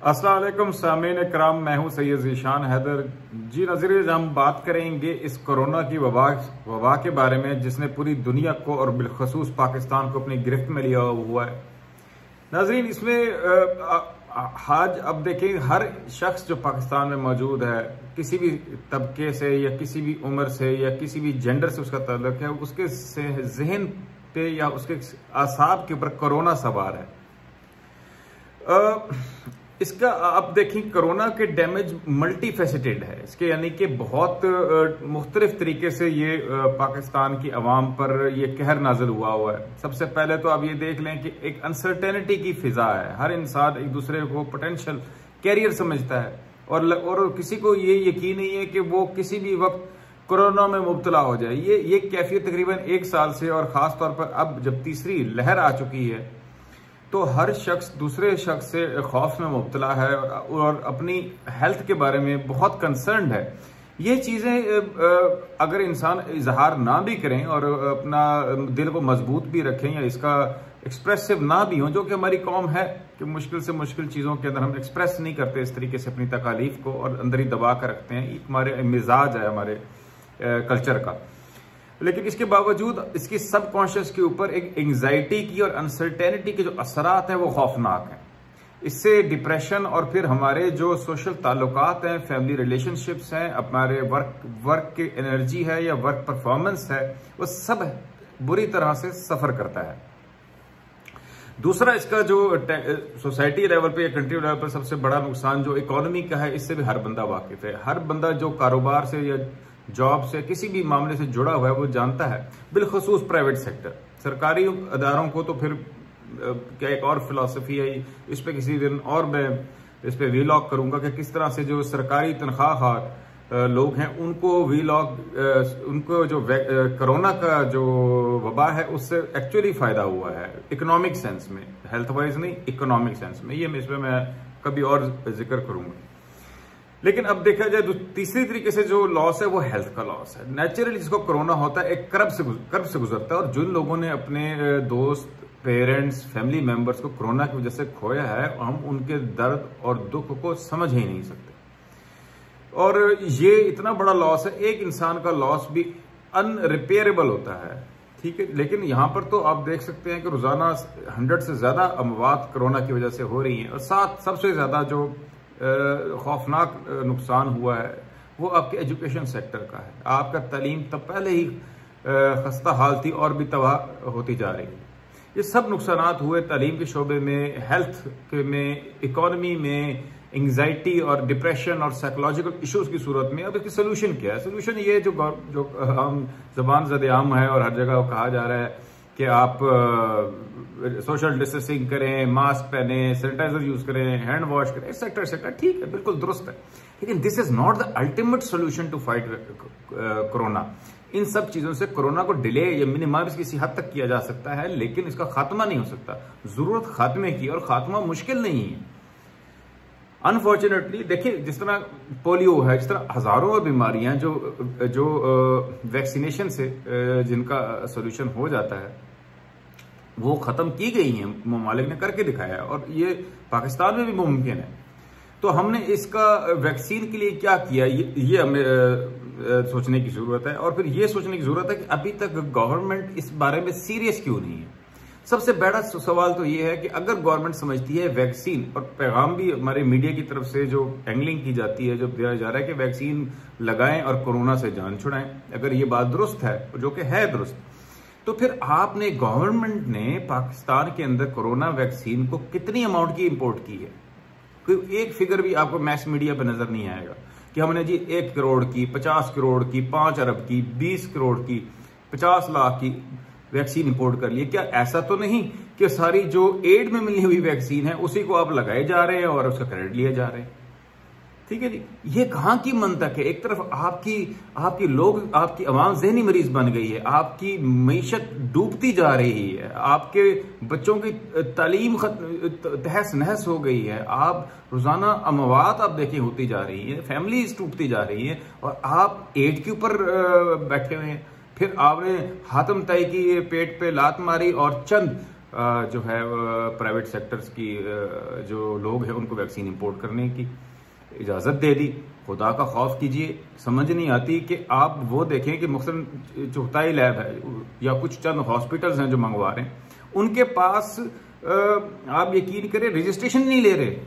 अस्सलाम वालेकुम सामीन इकराम, मैं हूं सैयद ज़ीशान हैदर। जी नाज़रीन, हम बात करेंगे इस कोरोना की वबा के बारे में जिसने पूरी दुनिया को और बिलखसूस पाकिस्तान को अपनी गिरफ्त में लिया हुआ है। नाज़रीन, इसमें आज अब देखें, हर शख्स जो पाकिस्तान में मौजूद है, किसी भी तबके से या किसी भी उम्र से या किसी भी जेंडर से उसका ताल्लुक है, उसके जहन पे या उसके आसाब के ऊपर कोरोना सवार है। इसका आप देखें, कोरोना के डैमेज मल्टी फेसेटेड है इसके, यानी कि बहुत मुख्तलिफ तरीके से ये पाकिस्तान की अवाम पर ये कहर नाजिल हुआ है। सबसे पहले तो आप ये देख लें कि एक अनसर्टेनिटी की फिजा है। हर इंसान एक दूसरे को पोटेंशियल कैरियर समझता है और किसी को ये यकीन नहीं है कि वो किसी भी वक्त कोरोना में मुब्तला हो जाए। ये कैफियत तकरीबन 1 साल से, और खास तौर पर अब जब तीसरी लहर आ चुकी है, तो हर शख्स दूसरे शख्स से खौफ में मुब्तला है और अपनी हेल्थ के बारे में बहुत कंसर्न्ड है। ये चीज़ें अगर इंसान इजहार ना भी करें और अपना दिल को मजबूत भी रखें या इसका एक्सप्रेसिव ना भी हो, जो कि हमारी कौम है कि मुश्किल से मुश्किल चीज़ों के अंदर हम एक्सप्रेस नहीं करते इस तरीके से अपनी तकालीफ को, और अंदर ही दबा कर रखते हैं। हमारे मिजाज है हमारे कल्चर का। लेकिन इसके बावजूद इसकी सबकॉन्शियस के ऊपर एक एंजाइटी की और अनसर्टेनिटी के जो असरात हैं वो खौफनाक हैं। इससे डिप्रेशन और फिर हमारे जो सोशल ताल्लुकात हैं, फैमिली रिलेशनशिप्स हैं, हमारे वर्क की एनर्जी है या वर्क परफॉर्मेंस है, वो सब बुरी तरह से सफर करता है। दूसरा, इसका जो सोसाइटी लेवल पे या कंट्री लेवल पर सबसे बड़ा नुकसान जो इकोनॉमी का है, इससे भी हर बंदा वाकिफ है। हर बंदा जो कारोबार से या जॉब से किसी भी मामले से जुड़ा हुआ है वो जानता है, बिलखसूस प्राइवेट सेक्टर। सरकारी अदारों को तो फिर क्या एक और फिलॉसफी है, इस पे किसी दिन और मैं इस पे वीलॉग करूंगा कि किस तरह से जो सरकारी तनख्वाह लोग हैं उनको जो कोरोना का जो वबा है उससे एक्चुअली फायदा हुआ है, इकोनॉमिक सेंस में, हेल्थ वाइज नहीं, इकोनॉमिक सेंस में। ये इस पे मैं कभी और जिक्र करूंगा। लेकिन अब देखा जाए तो तीसरी तरीके से जो लॉस है वो हेल्थ का लॉस है। नेचुरली जिसको कोरोना होता है एक कर्ब से गुजरता है, और जिन लोगों ने अपने दोस्त, पेरेंट्स, फैमिली मेंबर्स को कोरोना की वजह से खोया है, हम उनके दर्द और दुख को समझ ही नहीं सकते। और ये इतना बड़ा लॉस है, एक इंसान का लॉस भी अनरिपेयरेबल होता है, ठीक है। लेकिन यहां पर तो आप देख सकते हैं कि रोजाना 100 से ज्यादा अमवात कोरोना की वजह से हो रही हैं, और साथ सबसे ज्यादा जो खौफनाक नुकसान हुआ है वो आपके एजुकेशन सेक्टर का है। आपका तालीम तब पहले ही खस्ता हाल थी और भी तबाह होती जा रही है। ये सब नुकसानात हुए तालीम के शोबे में, हेल्थ के में, इकोनॉमी में, एंग्जाइटी और डिप्रेशन और साइकोलॉजिकल इश्यूज की सूरत में। अब इसकी सोल्यूशन क्या है? सोल्यूशन ये जो हम जबान ज़द-ए-आम है और हर जगह कहा जा रहा है कि आप सोशल डिस्टेंसिंग करें, मास्क पहने, सैनिटाइजर यूज करें, हैंड वॉश करें, एक्सेट्रा एक्सेट्रा, ठीक है, बिल्कुल दुरुस्त है। लेकिन this is not the ultimate solution to fight corona. इन सब चीजों से कोरोना को डिले या मिनिमाइज किसी हद तक किया जा सकता है, लेकिन इसका खात्मा नहीं हो सकता। जरूरत खात्मे की, और खात्मा मुश्किल नहीं है। अनफॉर्चुनेटली देखिए, जिस तरह पोलियो है, जिस तरह हजारों और बीमारियां जो वैक्सीनेशन से जिनका सोल्यूशन हो जाता है वो खत्म की गई हैं, ममालिक ने करके दिखाया है, और ये पाकिस्तान में भी मुमकिन है। तो हमने इसका वैक्सीन के लिए क्या किया, ये हमें सोचने की जरूरत है। और फिर ये सोचने की जरूरत है कि अभी तक गवर्नमेंट इस बारे में सीरियस क्यों नहीं है। सबसे बड़ा सवाल तो ये है कि अगर गवर्नमेंट समझती है वैक्सीन, और पैगाम भी हमारे मीडिया की तरफ से जो एंगलिंग की जाती है, जो दिया जा रहा है कि वैक्सीन लगाएं और कोरोना से जान छुड़ाएं, अगर ये बात दुरुस्त है, जो कि है दुरुस्त, तो फिर आपने, गवर्नमेंट ने पाकिस्तान के अंदर कोरोना वैक्सीन को कितनी अमाउंट की इंपोर्ट की है? कोई एक फिगर भी आपको मैस मीडिया पर नजर नहीं आएगा कि हमने जी 1 करोड़ की, 50 करोड़ की, 5 अरब की, 20 करोड़ की, 50 लाख की वैक्सीन इंपोर्ट कर लिए। क्या ऐसा तो नहीं कि सारी जो एड में मिली हुई वैक्सीन है उसी को आप लगाए जा रहे हैं और उसका क्रेडिट लिए जा रहे हैं? ठीक है जी, ये कहां की मंतक है? एक तरफ आपकी लोग, आपकी आवाम जहनी मरीज बन गई है, आपकी मईशत डूबती जा रही है, आपके बच्चों की तालीम तहस नहस हो गई है, आप रोजाना अमवात आप देखें होती जा रही है, फैमिलीज टूटती जा रही है, और आप एड के ऊपर बैठे हुए हैं। फिर आपने हातम तय की, पेट पे लात मारी और चंद जो है प्राइवेट सेक्टर्स की जो लोग हैं उनको वैक्सीन इंपोर्ट करने की इजाज़त दे दी। खुदा का खौफ कीजिए, समझ नहीं आती कि आप वो देखें कि मुख्तलिफ चौथाई लैब है या कुछ चंद हॉस्पिटल्स हैं जो मंगवा रहे हैं, उनके पास आप यकीन करें रजिस्ट्रेशन नहीं ले रहे।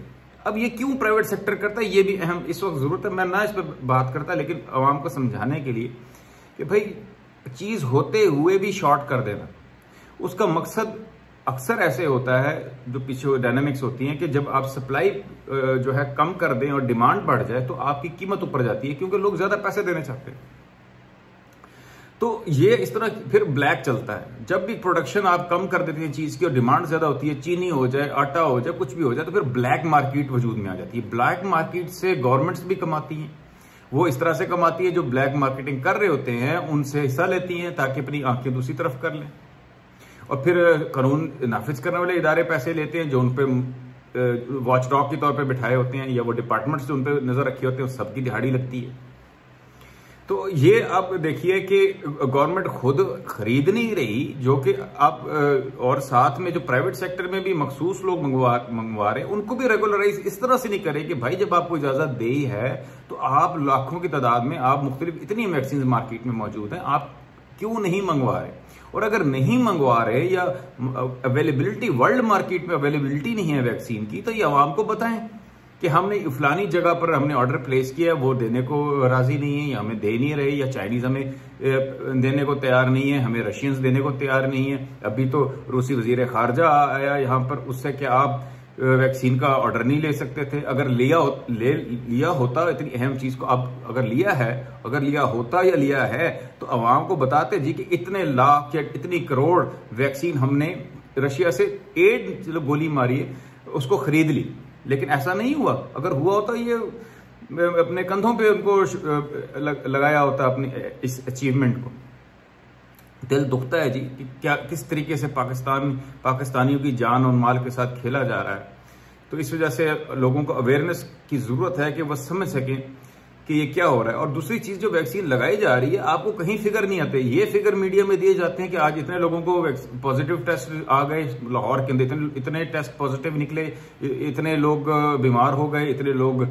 अब ये क्यों प्राइवेट सेक्टर करता है, ये भी अहम इस वक्त जरूरत है। मैं ना इस पर बात करता, लेकिन आवाम को समझाने के लिए कि भाई चीज होते हुए भी शॉर्ट कर देना, उसका मकसद अक्सर ऐसे होता है, जो पीछे डायनामिक्स होती हैं कि जब आप सप्लाई जो है कम कर दें और डिमांड बढ़ जाए तो आपकी कीमत ऊपर जाती है, क्योंकि लोग ज्यादा पैसे देने चाहते हैं। तो ये इस तरह फिर ब्लैक चलता है। जब भी प्रोडक्शन आप कम कर देते हैं चीज की और डिमांड ज्यादा होती है, चीनी हो जाए, आटा हो जाए, कुछ भी हो जाए, तो फिर ब्लैक मार्केट वजूद में आ जाती है। ब्लैक मार्केट से गवर्नमेंट्स भी कमाती हैं, वो इस तरह से कमाती है, जो ब्लैक मार्केटिंग कर रहे होते हैं उनसे हिस्सा लेती हैं ताकि अपनी आंखें दूसरी तरफ कर लें। और फिर कानून नाफिज करने वाले इदारे पैसे लेते हैं जो उन पे वॉच डॉग के तौर पे बिठाए होते हैं, या वो डिपार्टमेंट्स जो उन पे नजर रखे होते हैं, सबकी दिहाड़ी लगती है। तो ये आप देखिए कि गवर्नमेंट खुद खरीद नहीं रही, जो कि आप और साथ में जो प्राइवेट सेक्टर में भी मखसूस लोग मंगवा रहे हैं उनको भी रेगुलराइज इस तरह से नहीं करे कि भाई जब आपको इजाजत दी है तो आप लाखों की तादाद में आप मुख्तलिफ इतनी वैक्सीन मार्केट में मौजूद हैं, आप क्यों नहीं मंगवा रहे? और अगर नहीं मंगवा रहे या अवेलेबिलिटी वर्ल्ड मार्केट में अवेलेबिलिटी नहीं है वैक्सीन की, तो ये आवाम को बताएं कि हमने फलानी जगह पर हमने ऑर्डर प्लेस किया, वो देने को राजी नहीं है, या हमें दे नहीं रहे, या चाइनीज हमें देने को तैयार नहीं है, हमें रशियंस देने को तैयार नहीं है। अभी तो रूसी वजीर खारजा आया यहाँ पर, उससे क्या आप वैक्सीन का ऑर्डर नहीं ले सकते थे? अगर लिया होता, इतनी अहम चीज को आप अगर लिया होता या लिया है तो अवाम को बताते जी कि इतने लाख या इतनी करोड़ वैक्सीन हमने रशिया से एड गोली मारी है उसको खरीद ली। लेकिन ऐसा नहीं हुआ। अगर हुआ होता ये अपने कंधों पे उनको लगाया होता अपनी इस अचीवमेंट को। दिल दुखता है जी कि क्या किस तरीके से पाकिस्तानियों की जान और माल के साथ खेला जा रहा है। तो इस वजह से लोगों को अवेयरनेस की जरूरत है कि वह समझ सकें कि ये क्या हो रहा है। और दूसरी चीज, जो वैक्सीन लगाई जा रही है आपको कहीं फिगर नहीं आते। ये फिगर मीडिया में दिए जाते हैं कि आज इतने लोगों को पॉजिटिव टेस्ट आ गए, लाहौर के अंदर इतने टेस्ट पॉजिटिव निकले, इतने लोग बीमार हो गए, इतने लोग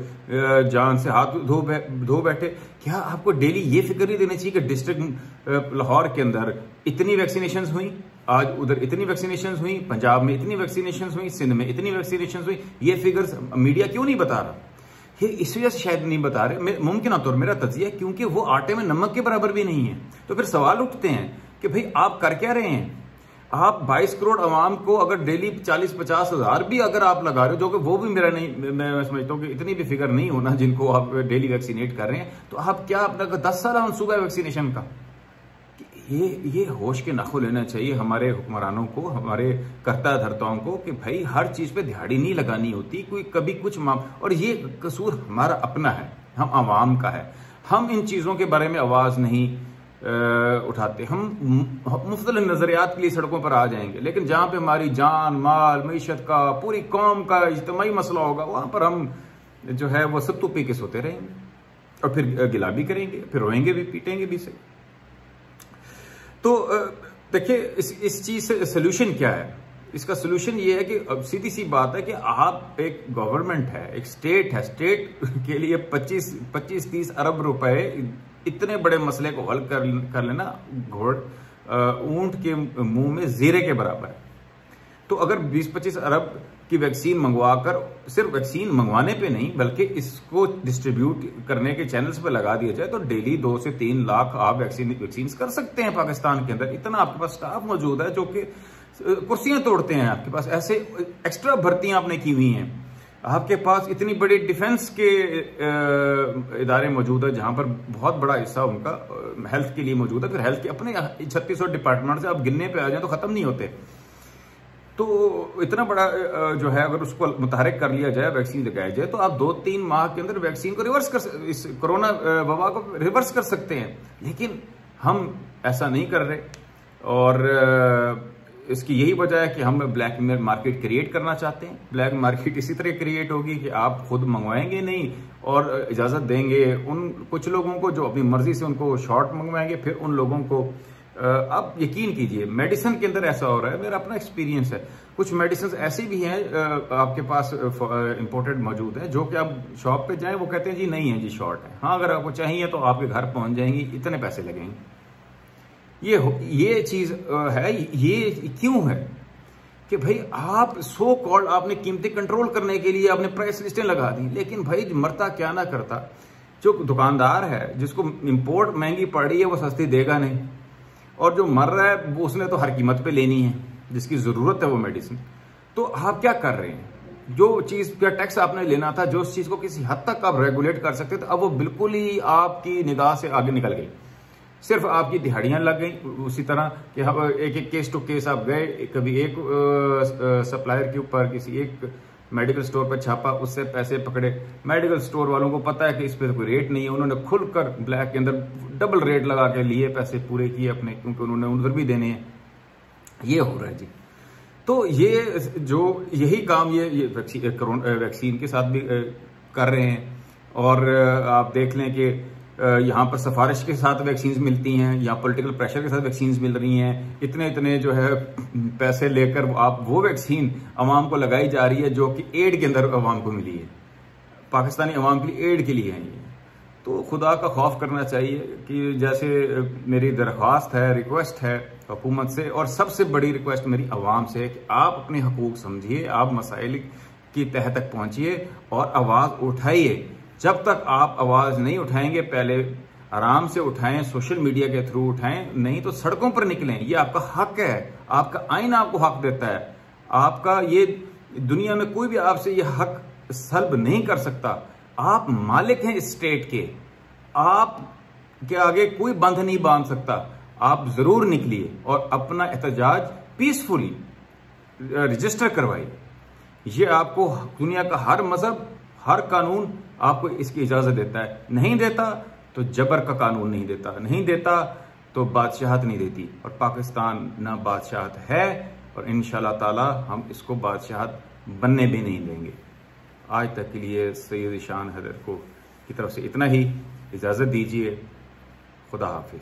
जान से हाथ धो बैठे। क्या आपको डेली ये फिगर नहीं देनी चाहिए कि डिस्ट्रिक्ट लाहौर के अंदर इतनी वैक्सीनेशन हुई, आज उधर इतनी वैक्सीनेशन हुई, पंजाब में इतनी वैक्सीनेशन हुई, सिंध में इतनी वैक्सीनेशन हुई? ये फिगर्स मीडिया क्यों नहीं बता रहा? ये इस वजह से शायद नहीं बता रहे, मुमकिन तौर मेरा तजिया, क्योंकि वो आटे में नमक के बराबर भी नहीं है। तो फिर सवाल उठते हैं कि भाई आप कर क्या रहे हैं? आप 22 करोड़ अवाम को अगर डेली 40-50 हजार भी अगर आप लगा रहे हो, जो कि वो भी मेरा नहीं, मैं समझता हूँ कि इतनी भी फिगर नहीं होना जिनको आप डेली वैक्सीनेट कर रहे हैं, तो आप क्या अपना 10 साल मंसूबा है वैक्सीनेशन का? ये होश के नाखुन लेना चाहिए हमारे हुक्मरानों को, हमारे कर्ता धर्ताओं को, कि भाई हर चीज पे दिहाड़ी नहीं लगानी होती, कोई कभी कुछ और ये कसूर हमारा अपना है, हम आवाम का है। हम इन चीजों के बारे में आवाज नहीं उठाते। हम मुख्तलिफ नजरियात के लिए सड़कों पर आ जाएंगे, लेकिन जहां पे हमारी जान माल मईशत का, पूरी कौम का इज्तिमाई मसला होगा, वहां पर हम जो है वो सत्तू पी के सोते रहेंगे और फिर गिला भी करेंगे, फिर रोएंगे भी, पीटेंगे भी सही। तो देखिए इस चीज से सोल्यूशन क्या है? इसका सोल्यूशन ये है कि अब सीधी सी बात है कि आप एक गवर्नमेंट है, एक स्टेट है, स्टेट के लिए 25-30 अरब रुपए इतने बड़े मसले को हल कर लेना ऊंट के मुंह में जीरे के बराबर है। तो अगर 20-25 अरब की वैक्सीन मंगवाकर, सिर्फ वैक्सीन मंगवाने पे नहीं बल्कि इसको डिस्ट्रीब्यूट करने के चैनल्स पे लगा दिया जाए, तो डेली 2 से 3 लाख आप वैक्सीन कर सकते हैं पाकिस्तान के अंदर। इतना आपके पास स्टाफ मौजूद है जो कि कुर्सियां तोड़ते हैं आपके पास, ऐसे एक्स्ट्रा भर्तियां आपने की हुई हैं। आपके पास इतनी बड़ी डिफेंस के इदारे मौजूद है जहां पर बहुत बड़ा हिस्सा उनका हेल्थ के लिए मौजूद है। फिर हेल्थ के अपने 3600 डिपार्टमेंट से आप गिनने पे आ जाए तो खत्म नहीं होते। तो इतना बड़ा जो है अगर उसको मुतहरिक कर लिया जाए, वैक्सीन लगाई जाए, तो आप 2-3 माह के अंदर वैक्सीन को इस कोरोना वबा को रिवर्स कर सकते हैं। लेकिन हम ऐसा नहीं कर रहे, और इसकी यही वजह है कि हम ब्लैक मार्केट क्रिएट करना चाहते हैं। ब्लैक मार्केट इसी तरह क्रिएट होगी कि आप खुद मंगवाएंगे नहीं और इजाजत देंगे उन कुछ लोगों को जो अपनी मर्जी से उनको शॉर्ट मंगवाएंगे, फिर उन लोगों को आप यकीन कीजिए मेडिसिन के अंदर ऐसा हो रहा है, मेरा अपना एक्सपीरियंस है। कुछ मेडिसिन ऐसी भी हैं आपके पास इंपोर्टेड मौजूद है, जो कि आप शॉप पे जाएं वो कहते हैं जी नहीं है जी शॉर्ट है। हाँ, अगर आपको चाहिए तो आपके घर पहुंच जाएंगी, इतने पैसे लगेंगे। ये चीज है। ये क्यों है कि भाई आप सो कॉल्ड आपने कीमतें कंट्रोल करने के लिए आपने प्राइस लिस्टें लगा दी, लेकिन भाई मरता क्या ना करता, जो दुकानदार है जिसको इंपोर्ट महंगी पड़ रही है वो सस्ती देगा नहीं, और जो मर रहा है वो उसने तो हर कीमत पे लेनी है, जिसकी जरूरत है वो मेडिसिन। तो आप क्या कर रहे हैं, जो चीज का टैक्स आपने लेना था, जो चीज को किसी हद तक आप रेगुलेट कर सकते थे, अब वो बिल्कुल ही आपकी निगाह से आगे निकल गई। सिर्फ आपकी दिहाड़ियां लग गई उसी तरह कि हम एक एक केस टू केस आप गए, कभी एक सप्लायर के ऊपर किसी एक मेडिकल स्टोर पर छापा, उससे पैसे पकड़े। मेडिकल स्टोर वालों को पता है कि इस पे कोई रेट नहीं है, उन्होंने खुलकर ब्लैक के अंदर डबल रेट लगा के लिए पैसे पूरे किए अपने, क्योंकि उन्होंने उधर भी देने हैं। ये हो रहा है जी। तो ये जो यही काम ये वैक्सीन के साथ भी कर रहे हैं। और आप देख लें कि यहाँ पर सिफारिश के साथ वैक्सीन मिलती हैं, या पॉलिटिकल प्रेशर के साथ वैक्सीन मिल रही हैं। इतने इतने जो है पैसे लेकर आप वो वैक्सीन अवाम को लगाई जा रही है जो कि एड के अंदर अवाम को मिली है, पाकिस्तानी अवाम के लिए एड के लिए है ये। तो खुदा का खौफ करना चाहिए कि जैसे मेरी दरख्वास्त है, रिक्वेस्ट है हुकूमत से, और सबसे बड़ी रिक्वेस्ट मेरी अवाम से है कि आप अपने हकूक समझिए, आप मसाइल की तह तक पहुंचिए और आवाज उठाइए। जब तक आप आवाज नहीं उठाएंगे, पहले आराम से उठाएं, सोशल मीडिया के थ्रू उठाएं, नहीं तो सड़कों पर निकलें। ये आपका हक है, आपका आइन आपको हक देता है। आपका ये दुनिया में कोई भी आपसे ये हक सल्ब नहीं कर सकता। आप मालिक हैं इस स्टेट के, आप के आगे कोई बंध नहीं बांध सकता। आप जरूर निकलिए और अपना एहतजाज पीसफुली रजिस्टर करवाइए। ये आपको दुनिया का हर मजहब, हर कानून आपको इसकी इजाजत देता है। नहीं देता तो जबर का कानून नहीं देता, नहीं देता तो बादशाहत नहीं देती। और पाकिस्तान ना बादशाहत है, और इंशाल्लाह ताला हम इसको बादशाहत बनने भी नहीं देंगे। आज तक के लिए सैयद शान हैदर को की तरफ से इतना ही। इजाजत दीजिए। खुदा हाफिज।